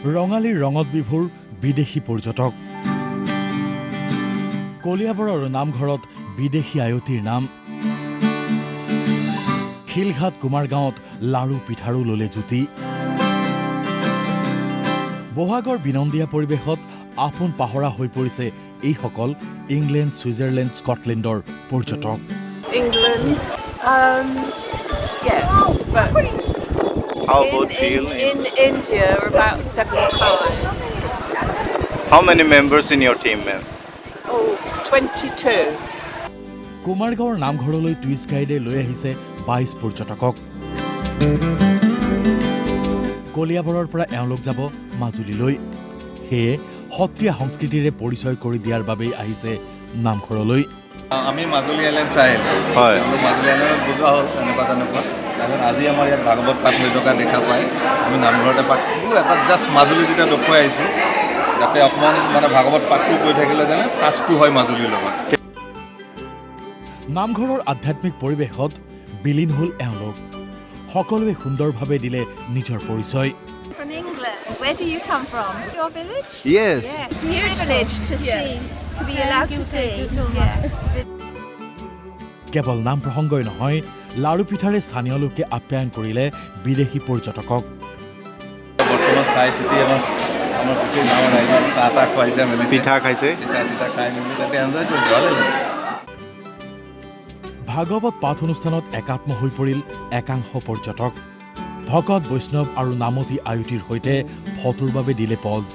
ৰঙালীৰ ৰঙত বিভোৰ বিদেশী পৰ্যটক কলিয়াবৰৰ নামঘৰত বিদেশী আয়তীৰ নাম শিলঘাট কুমাৰগাঁৱত লাড়ু পিঠাৰু ললে জুতি বহাগৰ বিনন্দীয়া পৰিৱেশত আপোন পাহৰা হৈ পৰিছে এইসকল ইংলেণ্ড ছুইজাৰলেণ্ড স্কটলেণ্ডৰ পৰ্যটক England, yes, but How about feel? in India about 7 times. How many members in your team, ma'am? Oh, 22. কুমাৰগাঁৱৰ নামঘৰলৈ টুইষ্ট গাইডে লৈ আহিছে 22 পৰ্যটকক কলিয়াবৰৰ পৰা এওঁলোক যাব মাজুলীলৈ সেয়ে সত্ৰীয়া সংস্কৃতিৰে পৰিচয় কৰি দিয়াৰ বাবেই আহিছে নামঘৰলৈ আমি মাজুলী এলেঞ্চ আহিলোঁ হয় মাজুলী এলেঞ্চ বুজোৱা হ'ল তেনেকুৱা তাৰপিছত আজি আমাৰ ইয়াত ভাগৱত পাঠ হৈ থকা দেখা পাই আমি নামঘৰতে পাঠ বোলো এটা জাষ্ট মাজুলী যেতিয়া দেখুৱাই আহিছোঁ যাতে অকণমান মানে ভাগৱত পাঠটো কৈ থাকিলে যেনে টাচটো হয় মাজুলীৰ লগত নামঘৰৰ আধ্যাত্মিক পৰিৱেশত বিলীন হ'ল এওঁলোক সকলোৱে সুন্দৰভাৱে দিলে নিজৰ পৰিচয় From England. Where do you come from? Your village? Yes. Yes. Privilege to see, to be allowed to see. Yes. কেৱল নাম প্ৰসংগই নহয় লাড়ু পিঠাৰে স্থানীয় লোকে আপ্যায়ন কৰিলে বিদেশী পৰ্যটকক বৰ্তমান চাই চিতি আমাৰ গোটেই গাঁৱৰ ৰাইজক চাহ খুৱাইছে মেলি পিঠা খাইছে পিঠা খাই মেলি তাতে এনজয় কৰি ভাল লাগিল ভাগৱত পাঠ অনুষ্ঠানত একাত্ম হৈ পৰিল একাংশ পৰ্যটক ভকত বৈষ্ণৱ আৰু নামতী আয়তীৰ সৈতে ফটোৰ বাবে দিলে পজ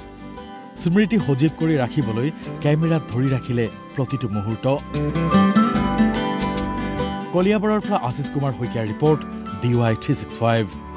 স্মৃতি সজীৱ কৰি ৰাখিবলৈ কেমেৰাত ধৰি ৰাখিলে প্ৰতিটো মুহূৰ্ত কলিয়াবৰৰ পৰা আশিষ কুমাৰ শইকীয়াৰ ৰিপৰ্ট DY 365